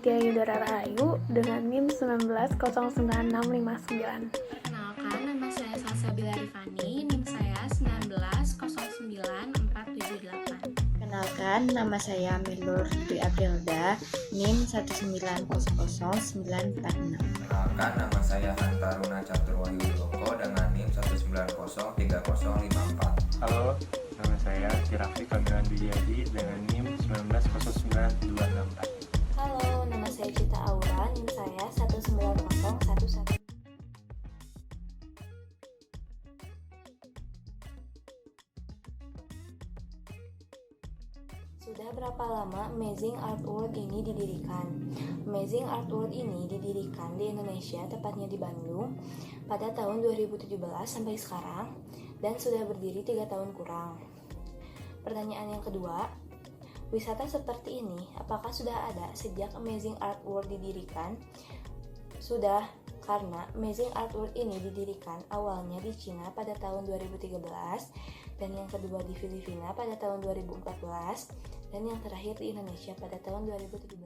Aditya Yudara Rahayu dengan NIM 1909659. Perkenalkan, nama saya Salsabila Rifani, NIM saya 1909478. Kenalkan, nama saya Milur Dwi Aprilda, NIM 1900946. Kenalkan, nama saya Hantaruna Caturwahyu Wiloko dengan NIM 1903054. Halo, nama saya Kirafli Kamilan Dwiyadi dengan NIM 1909264. Halo, nama saya Cita Aura, NIM saya 19011. Sudah berapa lama Amazing Art World ini didirikan? Amazing Art World ini didirikan di Indonesia, tepatnya di Bandung, pada tahun 2017 sampai sekarang, dan sudah berdiri 3 tahun kurang. Pertanyaan yang kedua, wisata seperti ini apakah sudah ada sejak Amazing Art World didirikan? Sudah, karena Amazing Art World ini didirikan awalnya di Cina pada tahun 2013, dan yang kedua di Filipina pada tahun 2014, dan yang terakhir di Indonesia pada tahun 2017.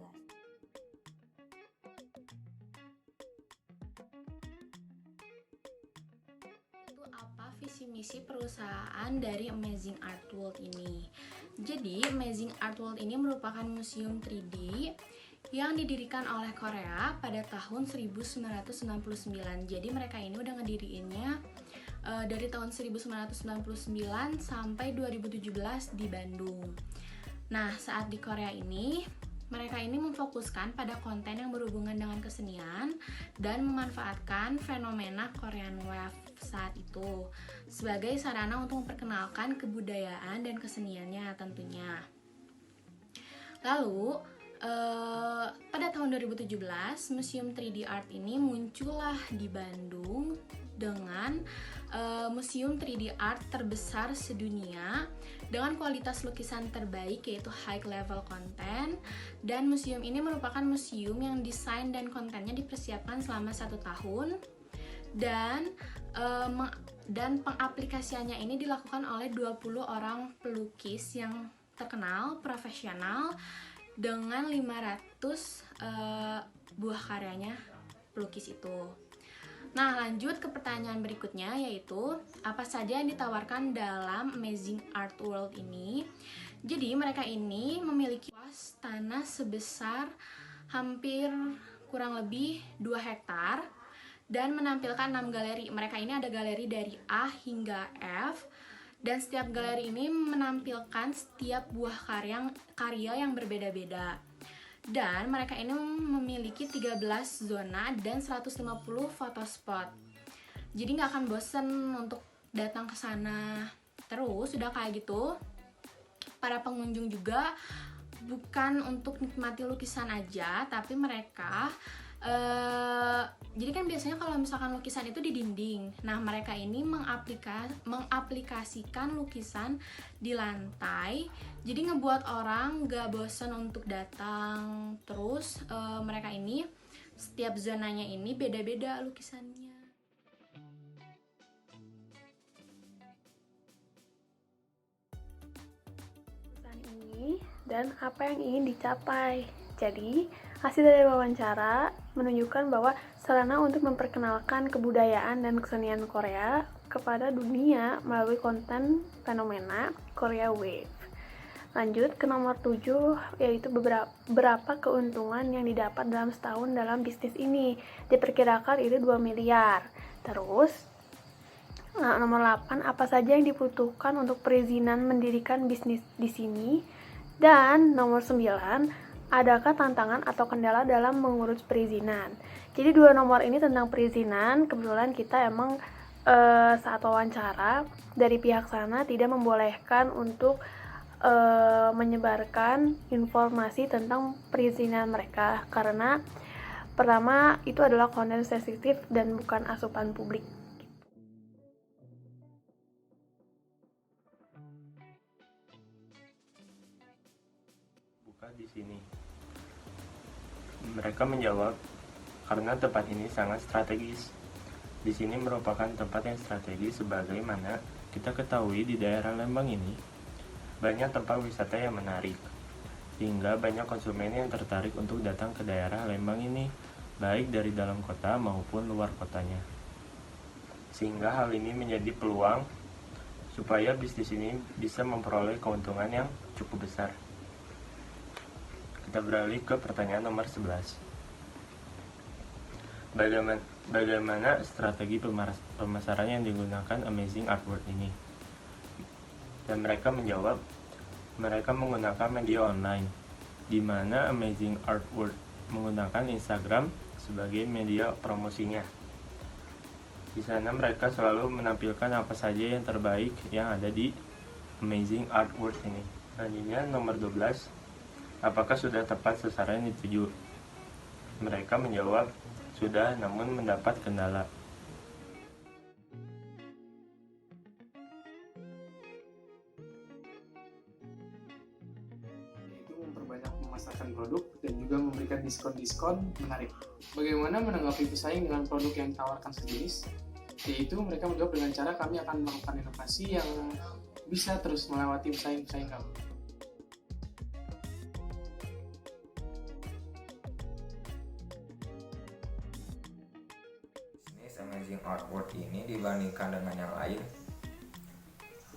Itu apa visi misi perusahaan dari Amazing Art World ini? Jadi, Amazing Art World ini merupakan museum 3D yang didirikan oleh Korea pada tahun 1999. Jadi mereka ini udah ngediriinnya dari tahun 1999 sampai 2017 di Bandung. Nah, saat di Korea ini, mereka ini memfokuskan pada konten yang berhubungan dengan kesenian dan memanfaatkan fenomena Korean Wave saat itu sebagai sarana untuk memperkenalkan kebudayaan dan keseniannya tentunya. Lalu, pada tahun 2017, Museum 3D Art ini muncullah di Bandung dengan museum 3D art terbesar sedunia dengan kualitas lukisan terbaik yaitu high level content, dan museum ini merupakan museum yang desain dan kontennya dipersiapkan selama 1 tahun dan pengaplikasiannya ini dilakukan oleh 20 orang pelukis yang terkenal, profesional, dengan 500 buah karyanya pelukis itu. Nah, lanjut ke pertanyaan berikutnya, yaitu apa saja yang ditawarkan dalam Amazing Art World ini. Jadi mereka ini memiliki luas tanah sebesar hampir kurang lebih 2 hektar dan menampilkan 6 galeri. Mereka ini ada galeri dari A hingga F, dan setiap galeri ini menampilkan setiap buah karya yang berbeda-beda. Dan mereka ini memiliki 13 zona dan 150 foto spot. Jadi nggak akan bosen untuk datang ke sana. Terus udah kayak gitu, para pengunjung juga bukan untuk nikmati lukisan aja, tapi mereka jadi kan biasanya kalau misalkan lukisan itu di dinding. Nah, mereka ini mengaplikasikan lukisan di lantai. Jadi ngebuat orang gak bosan untuk datang. Terus mereka ini setiap zonanya ini beda-beda lukisannya. Pesan ini dan apa yang ingin dicapai. Jadi, hasil dari wawancara menunjukkan bahwa sarana untuk memperkenalkan kebudayaan dan kesenian Korea kepada dunia melalui konten fenomena Korea Wave. Lanjut ke nomor 7, yaitu beberapa keuntungan yang didapat dalam setahun dalam bisnis ini. Diperkirakan itu 2 miliar. Terus, nomor 8, apa saja yang dibutuhkan untuk perizinan mendirikan bisnis di sini. Dan nomor 9, adakah tantangan atau kendala dalam mengurus perizinan? Jadi 2 nomor ini tentang perizinan. Kebetulan kita emang saat wawancara dari pihak sana tidak membolehkan untuk menyebarkan informasi tentang perizinan mereka, karena pertama itu adalah konten sensitif dan bukan asupan publik. Buka di sini. Mereka menjawab, karena tempat ini sangat strategis. Di sini merupakan tempat yang strategis sebagaimana kita ketahui di daerah Lembang ini banyak tempat wisata yang menarik. sehingga banyak konsumen yang tertarik untuk datang ke daerah Lembang ini, baik dari dalam kota maupun luar kotanya. Sehingga hal ini menjadi peluang supaya bisnis ini bisa memperoleh keuntungan yang cukup besar. Kita beralih ke pertanyaan nomor 11. Bagaimana strategi pemasaran yang digunakan Amazing Artwork ini? Dan mereka menjawab, mereka menggunakan media online, di mana Amazing Artwork menggunakan Instagram sebagai media promosinya. Di sana mereka selalu menampilkan apa saja yang terbaik yang ada di Amazing Artwork ini. Selanjutnya nomor 12, apakah sudah tepat sasaran yang dituju? Mereka menjawab, sudah, namun mendapat kendala. Yaitu memperbanyak memasarkan produk dan juga memberikan diskon-diskon menarik. Bagaimana menanggapi pesaing dengan produk yang ditawarkan sejenis? Yaitu mereka menjawab dengan cara kami akan melakukan inovasi yang bisa terus melewati pesaing-pesaing kami. Amazing Artwork ini dibandingkan dengan yang lain,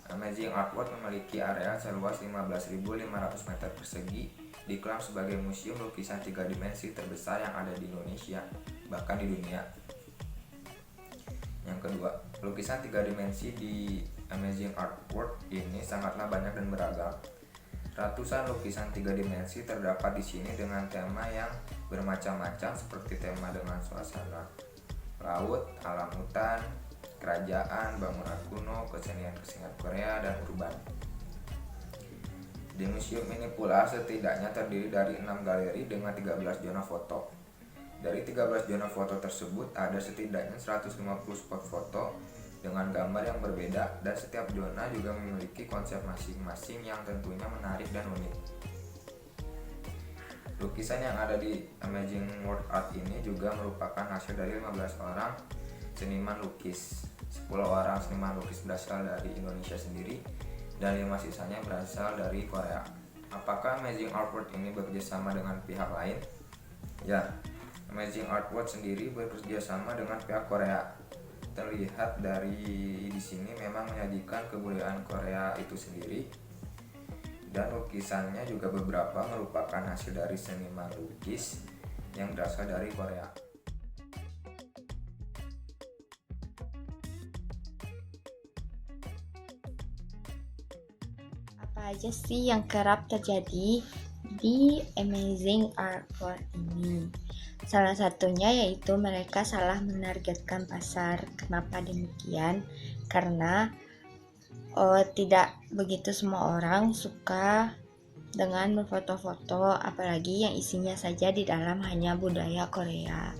Amazing Artwork memiliki area seluas 15.500 meter persegi, diklaim sebagai museum lukisan 3 dimensi terbesar yang ada di Indonesia, bahkan di dunia. Yang kedua, lukisan 3 dimensi di Amazing Artwork ini sangatlah banyak dan beragam. Ratusan lukisan 3 dimensi terdapat di sini dengan tema yang bermacam-macam seperti tema dengan suasana laut, alam hutan, kerajaan, bangunan kuno, kesenian-kesenian Korea, dan urban. Di museum ini pula setidaknya terdiri dari 6 galeri dengan 13 zona foto. Dari 13 zona foto tersebut ada setidaknya 150 spot foto dengan gambar yang berbeda, dan setiap zona juga memiliki konsep masing-masing yang tentunya menarik dan unik. Lukisan yang ada di Amazing World Art ini juga merupakan hasil dari 15 orang seniman lukis. 10 orang seniman lukis berasal dari Indonesia sendiri dan 5 sisanya berasal dari Korea. Apakah Amazing Artwork ini bekerja sama dengan pihak lain? Ya, Amazing Artwork sendiri bekerja sama dengan pihak Korea. Terlihat dari di sini memang menyajikan kebudayaan Korea itu sendiri. Dan lukisannya juga beberapa merupakan hasil dari seniman lukis yang berasal dari Korea. Apa aja sih yang kerap terjadi di Amazing Artwork ini? Salah satunya yaitu mereka salah menargetkan pasar. Kenapa demikian? Karena tidak begitu semua orang suka dengan berfoto-foto, apalagi yang isinya saja di dalam hanya budaya Korea.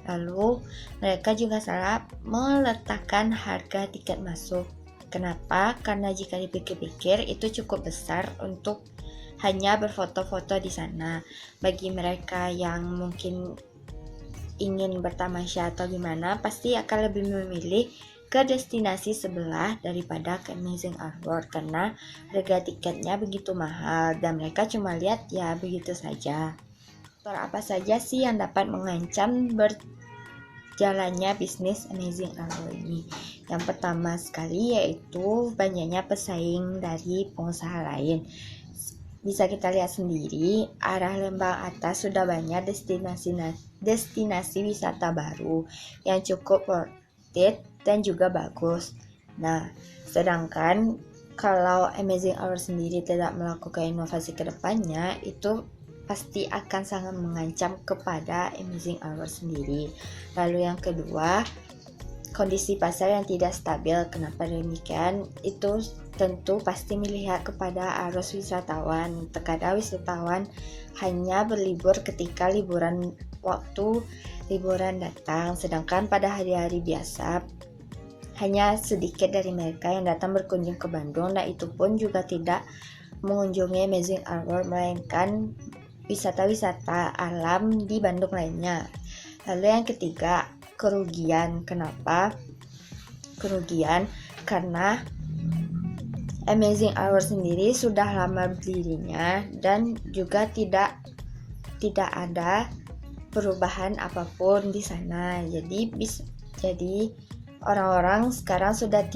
Lalu mereka juga salah meletakkan harga tiket masuk. Kenapa? Karena jika dipikir-pikir itu cukup besar untuk hanya berfoto-foto di sana. Bagi mereka yang mungkin ingin bertamasya atau gimana, pasti akan lebih memilih ke destinasi sebelah daripada ke Amazing Artwork karena harga tiketnya begitu mahal dan mereka cuma lihat ya begitu saja. Faktor apa saja sih yang dapat mengancam berjalannya bisnis Amazing Artwork ini? Yang pertama sekali yaitu banyaknya pesaing dari pengusaha lain. Bisa kita lihat sendiri, arah Lembang atas sudah banyak destinasi wisata baru yang cukup worth it dan juga bagus. Nah, sedangkan kalau Amazing Artwork sendiri tidak melakukan inovasi ke depannya, itu pasti akan sangat mengancam kepada Amazing Artwork sendiri. Lalu yang kedua, kondisi pasar yang tidak stabil. Kenapa demikian? Itu tentu pasti melihat kepada arus wisatawan. Terkadang wisatawan hanya berlibur ketika waktu liburan datang, sedangkan pada hari-hari biasa hanya sedikit dari mereka yang datang berkunjung ke Bandung, dan itu pun juga tidak mengunjungi Amazing Artwork, melainkan wisata-wisata alam di Bandung lainnya. Lalu yang ketiga, kerugian. Kenapa? Kerugian karena Amazing Art World sendiri sudah lama berdirinya dan juga tidak ada perubahan apapun di sana. Jadi orang-orang sekarang sudah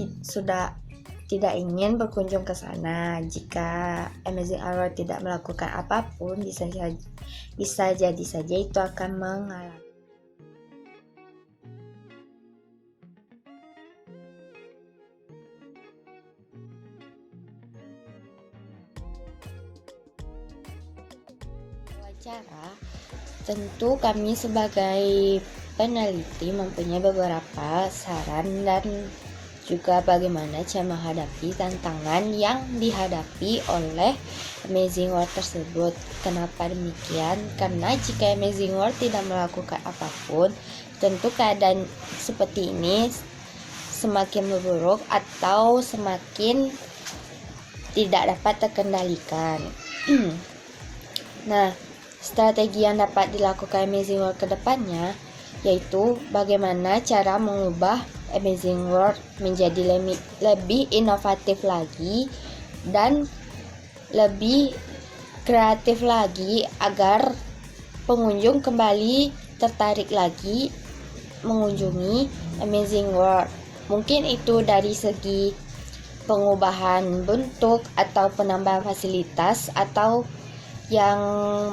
tidak ingin berkunjung ke sana. Jika Amazing Art World tidak melakukan apapun, bisa jadi saja itu akan mengalami wawancara. Tentu kami sebagai peneliti mempunyai beberapa saran dan juga bagaimana cara menghadapi tantangan yang dihadapi oleh Amazing World tersebut. Kenapa demikian? Karena jika Amazing World tidak melakukan apapun, tentu keadaan seperti ini semakin memburuk atau semakin tidak dapat terkendalikan. Nah, strategi yang dapat dilakukan Amazing World ke depannya yaitu bagaimana cara mengubah Amazing World menjadi lebih inovatif lagi dan lebih kreatif lagi agar pengunjung kembali tertarik lagi mengunjungi Amazing World. Mungkin itu dari segi pengubahan bentuk atau penambahan fasilitas atau yang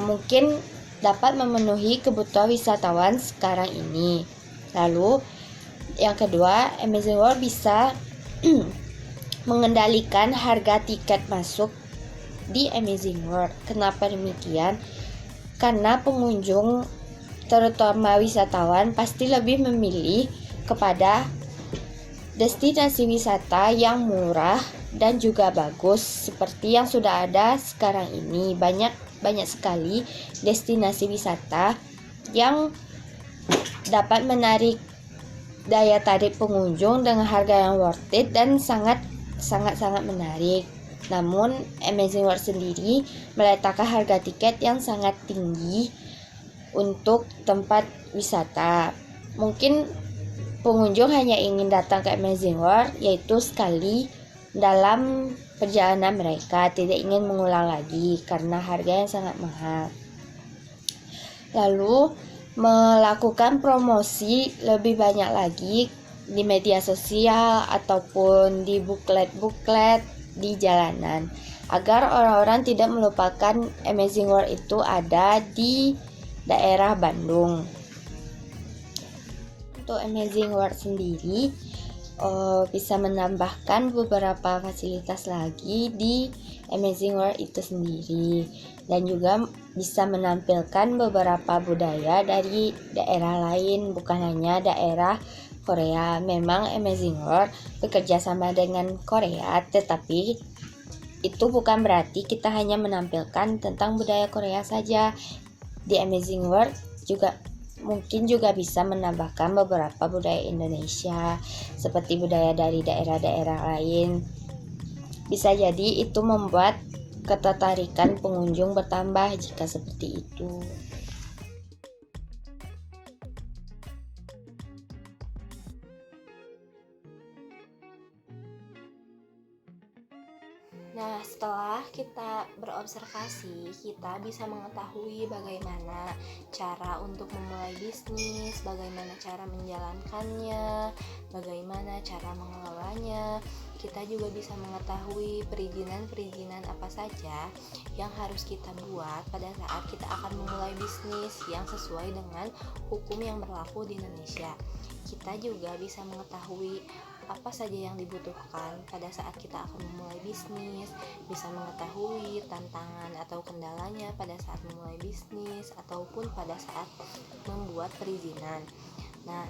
mungkin dapat memenuhi kebutuhan wisatawan sekarang ini. Lalu yang kedua, Amazing World bisa mengendalikan harga tiket masuk di Amazing World. Kenapa demikian? Karena pengunjung, terutama wisatawan, pasti lebih memilih kepada destinasi wisata yang murah dan juga bagus seperti yang sudah ada sekarang ini. Banyak sekali destinasi wisata yang dapat menarik daya tarik pengunjung dengan harga yang worth it dan sangat menarik. Namun Amazing World sendiri meletakkan harga tiket yang sangat tinggi untuk tempat wisata. Mungkin pengunjung hanya ingin datang ke Amazing World yaitu sekali dalam perjalanan mereka, tidak ingin mengulang lagi karena harga yang sangat mahal. Lalu melakukan promosi lebih banyak lagi di media sosial ataupun di buklet-buklet di jalanan agar orang-orang tidak melupakan Amazing World itu ada di daerah Bandung. Untuk Amazing World sendiri bisa menambahkan beberapa fasilitas lagi di Amazing World itu sendiri dan juga bisa menampilkan beberapa budaya dari daerah lain, bukan hanya daerah Korea. Memang Amazing World bekerja sama dengan Korea, tetapi itu bukan berarti kita hanya menampilkan tentang budaya Korea saja. Di Amazing World mungkin juga bisa menambahkan beberapa budaya Indonesia seperti budaya dari daerah-daerah lain. Bisa jadi itu membuat ketertarikan pengunjung bertambah jika seperti itu. Nah, setelah kita berobservasi, kita bisa mengetahui bagaimana cara untuk memulai bisnis, bagaimana cara menjalankannya, bagaimana cara mengelolanya. Kita juga bisa mengetahui perizinan-perizinan apa saja yang harus kita buat pada saat kita akan memulai bisnis yang sesuai dengan hukum yang berlaku di Indonesia. Kita juga bisa mengetahui apa saja yang dibutuhkan pada saat kita akan memulai bisnis, bisa mengetahui tantangan atau kendalanya pada saat memulai bisnis ataupun pada saat membuat perizinan. Nah,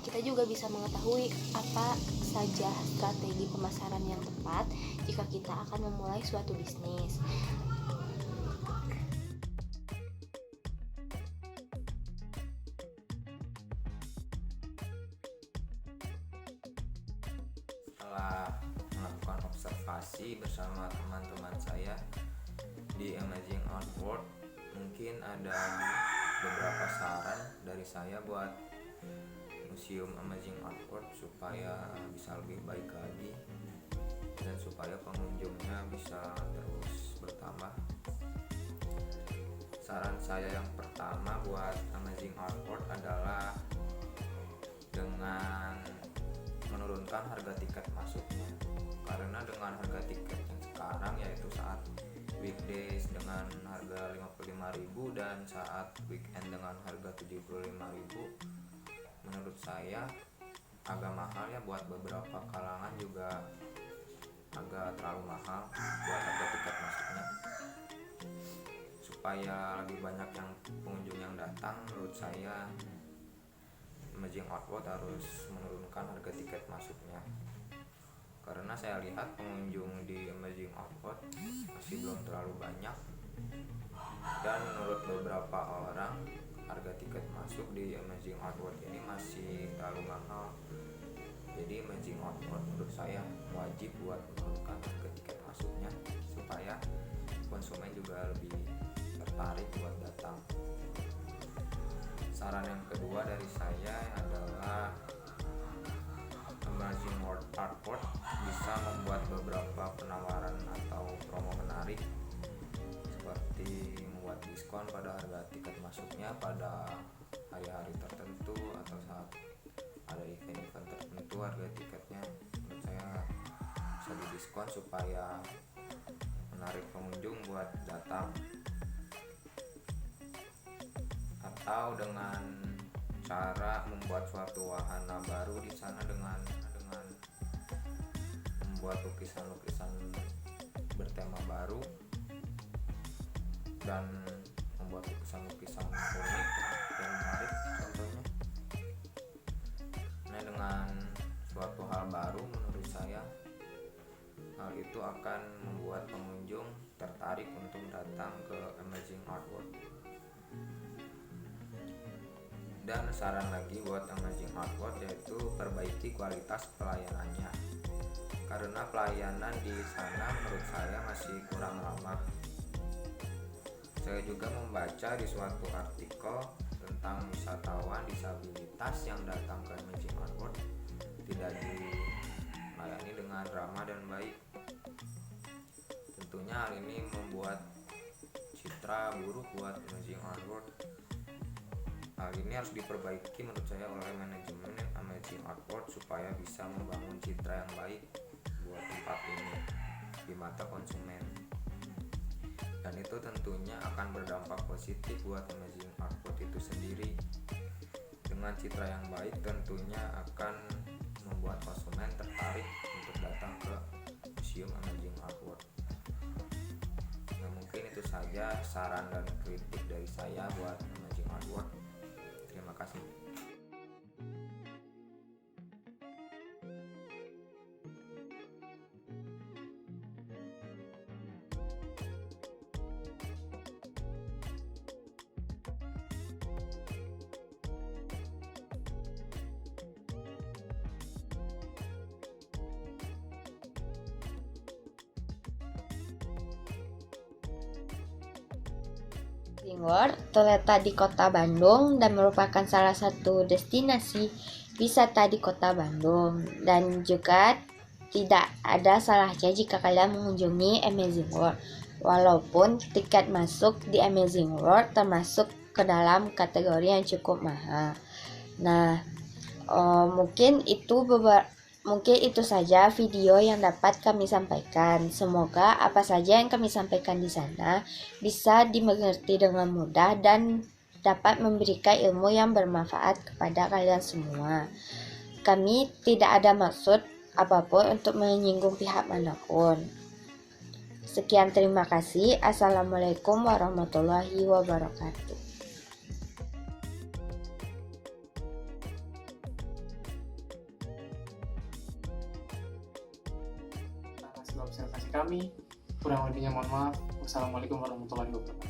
kita juga bisa mengetahui apa saja strategi pemasaran yang tepat jika kita akan memulai suatu bisnis. Setelah melakukan observasi bersama teman-teman saya di Amazing Art World, mungkin ada beberapa saran dari saya buat Museum Amazing Art World supaya bisa lebih baik lagi dan supaya pengunjungnya bisa terus bertambah. Saran saya yang pertama buat Amazing Art World adalah dengan menurunkan harga tiket masuknya, karena dengan harga tiket yang sekarang yaitu saat weekdays dengan harga 55.000 dan saat weekend dengan harga 75.000, menurut saya agak mahal ya, buat beberapa kalangan juga agak terlalu mahal buat harga tiket masuknya. Supaya lebih banyak yang pengunjung yang datang, menurut saya Amazing Art World harus menurunkan harga tiket masuknya, karena saya lihat pengunjung di Amazing Art World masih belum terlalu banyak, dan menurut beberapa orang harga tiket masuk di Amazing Art World ini masih terlalu mahal. Jadi Amazing Art World menurut saya wajib buat menurunkan harga tiket masuknya supaya konsumen juga lebih tertarik buat datang. Saran yang kedua dari saya adalah Amazing Art World bisa membuat beberapa penawaran atau promo menarik, seperti membuat diskon pada harga tiket masuknya pada hari-hari tertentu atau saat ada event-event tertentu. Harga tiketnya menurut saya bisa didiskon supaya menarik pengunjung buat datang, atau dengan cara membuat suatu wahana baru di sana dengan membuat lukisan-lukisan bertema baru dan membuat lukisan-lukisan unik dan menarik contohnya. Nah, dengan suatu hal baru menurut saya hal itu akan membuat pengunjung tertarik untuk datang ke Amazing Art World. Dan saran lagi buat Amazing Art World yaitu perbaiki kualitas pelayanannya, karena pelayanan di sana menurut saya masih kurang ramah. Saya juga membaca di suatu artikel tentang wisatawan disabilitas yang datang ke Amazing Art World tidak dilayani dengan ramah dan baik. Tentunya hal ini membuat citra buruk buat Amazing Art World. Hal ini harus diperbaiki menurut saya oleh manajemen Amazing Art World supaya bisa membangun citra yang baik buat tempat ini di mata konsumen. Dan itu tentunya akan berdampak positif buat Amazing Art World itu sendiri. Dengan citra yang baik tentunya akan membuat konsumen tertarik untuk datang ke Museum Amazing Art World. Nah, mungkin itu saja saran dan kritik dari saya buat Amazing Art World. Terima kasih. Amazing World terletak di kota Bandung dan merupakan salah satu destinasi wisata di kota Bandung, dan juga tidak ada salahnya jika kalian mengunjungi Amazing World, walaupun tiket masuk di Amazing World termasuk ke dalam kategori yang cukup mahal. Nah, mungkin itu saja video yang dapat kami sampaikan. Semoga apa saja yang kami sampaikan di sana bisa dimengerti dengan mudah dan dapat memberikan ilmu yang bermanfaat kepada kalian semua. Kami tidak ada maksud apapun untuk menyinggung pihak manapun. Sekian, terima kasih. Assalamualaikum warahmatullahi wabarakatuh. Hasil observasi kami, kurang lebihnya mohon maaf. Wassalamualaikum warahmatullahi wabarakatuh.